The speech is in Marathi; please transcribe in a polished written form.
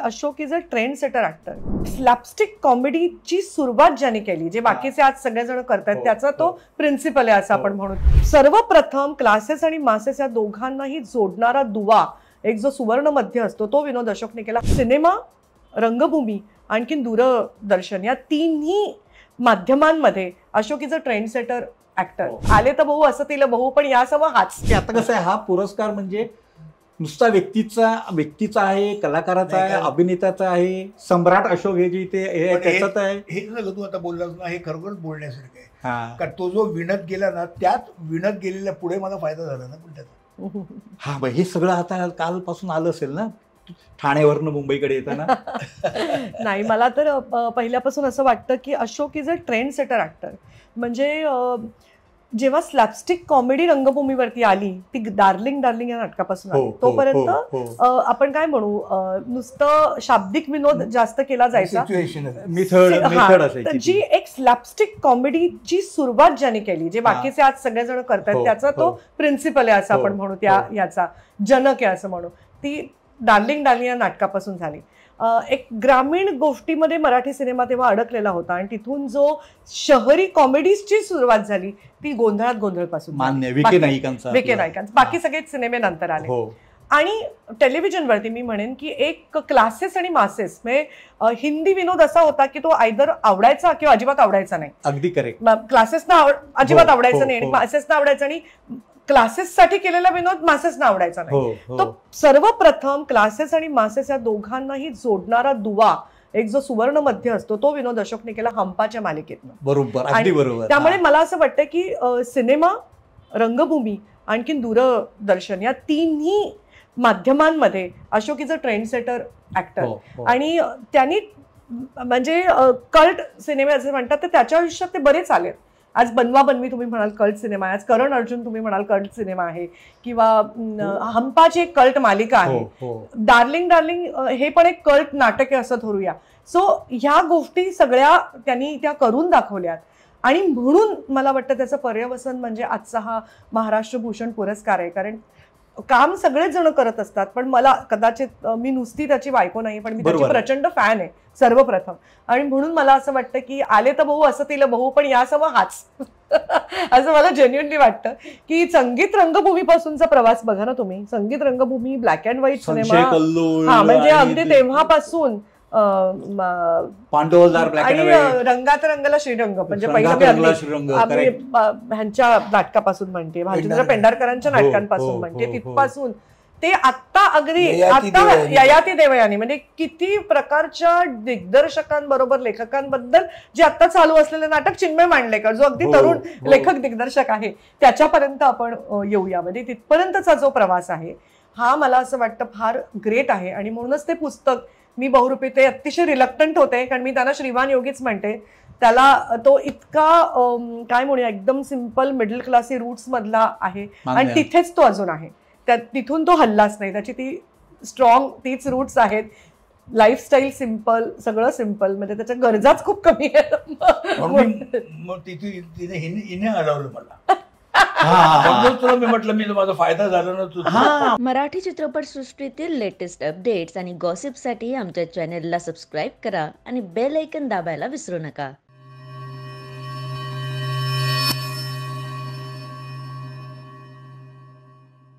Ashok is a trend setter actor. Slapstick कॉमेडीची सुरुवात ज्याने केली, जे बाकीचे आज सगळेजण करतात, त्याचा तो प्रिन्सिपल आहे असं आपण म्हणू. सर्वप्रथम क्लासेस आणि मासेस या दोघांनाही जोडणारा दुवा, एक जो सुवर्ण मध्य असतो, तो विनोद अशोकने केला. सिनेमा, रंगभूमी आणखीन दूरदर्शन या तिन्ही माध्यमांमध्ये Ashok is a trend setter actor. आले तर बहु असं तिला बहु, पण यासमोर हाच. आता कसं आहे, हा पुरस्कार म्हणजे नुसता व्यक्तीचा आहे, कलाकाराचा आहे, अभिनेत्याचा आहे. सम्राट अशोक हे जे इथे त्याचाच आहे. हे सगळं तू आता बोललास ना, हे खरोखरच बोलण्यासारखं आहे. कारण तो जो विणत गेला ना, त्यात विणत गेलेल्या पुढे मला फायदा झाला ना. पण त्याचा हा बाई, हे सगळं आता कालपासून आलं असेल ना ठाण्यावरनं मुंबईकडे येताना. नाही, मला तर पहिल्यापासून असं वाटतं की Ashok is a trend setter actor. म्हणजे जेव्हा स्लॅपस्टिक कॉमेडी रंगभूमीवरती आली, ती डार्लिंग डार्लिंग या नाटकापासून आली, तोपर्यंत आपण काय म्हणू, नुसतं शाब्दिक विनोद जास्त केला जायचा. जी एक स्लॅपस्टिक कॉमेडीची सुरुवात ज्याने केली, जे बाकीचे आज सगळेजण करतात, त्याचा तो प्रिन्सिपल आहे असं आपण म्हणू, याचा जनक आहे असं म्हणू. ती डार्लिंग डार्लिंग या नाटकापासून झाली. एक ग्रामीण गोष्टीमध्ये मराठी सिनेमा तेव्हा अडकलेला होता आणि तिथून जो शहरी कॉमेडीजची सुरुवात झाली ती गोंधळात गोंधळपासून. विके नाईकांचा बाकी सगळे सिनेमे नंतर आले. आणि टेलिव्हिजनवरती मी म्हणेन की एक क्लासेस आणि मासेस म्हणजे हिंदी विनोद असा होता की तो आयदर आवडायचा किंवा अजिबात आवडायचा नाही. अगदी करेक्ट. क्लासेसना अजिबात आवडायचं नाही आणि मासेसना आवडायचं, आणि क्लासेससाठी केलेला विनोद मासेसना आवडायचा नाही. तो सर्वप्रथम क्लासेस आणि मासेस या दोघांनाही जोडणारा दुवा, एक जो सुवर्ण मध्य असतो, तो विनोद अशोकने केला हंपाच्या मालिकेतनं. बरोबर, अगदी बरोबर. त्यामुळे मला असं वाटतं की सिनेमा, रंगभूमी आणखीन दूरदर्शन या तिन्ही माध्यमांमध्ये Ashok is a trend setter actor. आणि त्यांनी म्हणजे कल्ट सिनेमे असे म्हणतात, तर त्याच्या आयुष्यात ते बरेच आले. आज बनवा बनवी तुम्ही म्हणाल कल्ट सिनेमा आहे, आज करण अर्जुन तुम्ही म्हणाल कल्ट सिनेमा आहे, किंवा हंपाची एक कल्ट मालिका आहे. डार्लिंग डार्लिंग हे पण एक कल्ट नाटक आहे असं धरूया. सो ह्या गोष्टी सगळ्या त्यांनी त्या करून दाखवल्यात. आणि म्हणून मला वाटतं त्याचं पर्यवसन म्हणजे आजचा हा महाराष्ट्र भूषण पुरस्कार आहे. कारण काम सगळेच जण करत असतात, पण मला कदाचित, मी नुसती त्याची बायको नाही, पण मी त्याची प्रचंड फॅन आहे सर्वप्रथम. आणि म्हणून मला असं वाटतं की आले तर बहु असं तिला बहु, पण यासमोर हाच. असं मला जेन्युअनली वाटतं की संगीत रंगभूमीपासूनचा प्रवास बघा ना तुम्ही. संगीत रंगभूमी, ब्लॅक अँड व्हाईट सिनेमा, हा म्हणजे अगदी तेव्हापासून रंगात रंगला श्रीरंग, म्हणजे पहिलं ह्यांच्या नाटकापासून म्हणते, भालचंद्र पेंढारकरांच्या नाटकांपासून म्हणते, तिथपासून ते आत्ता अगदी आता ययाती देवयानी, म्हणजे किती प्रकारच्या दिग्दर्शकांबरोबर, लेखकांबद्दल जे आता चालू असलेलं नाटक चिन्मय मांडलेकर, जो अगदी तरुण लेखक दिग्दर्शक आहे, त्याच्यापर्यंत आपण येऊया. म्हणजे तिथपर्यंतचा जो प्रवास आहे हा मला असं वाटतं फार ग्रेट आहे. आणि म्हणूनच ते पुस्तक मी बहुरूपी ते अतिशय रिलक्टंट होते, कारण मी त्यांना श्रीमान योगीच म्हणते. त्याला तो इतका काय म्हणूया, एकदम सिम्पल मिडल क्लासी रूट्स मधला आहे आणि तिथेच तो अजून आहे. तिथून तो हल्लाच नाही. त्याची ती स्ट्रॉंग तीच रूट्स आहेत. लाईफस्टाईल सिम्पल, सगळं सिम्पल, म्हणजे त्याच्या गरजाच खूप कमी आहेत. मग तिने अडवलं मला. तुला मी म्हटलं, मी माझा फायदा झाला ना तुझा. मराठी चित्रपटसृष्टीतील लेटेस्ट अपडेट्स आणि गॉसिपसाठी आमच्या चॅनेलला सबस्क्राईब करा आणि बेल आयकॉन दाबायला विसरू नका.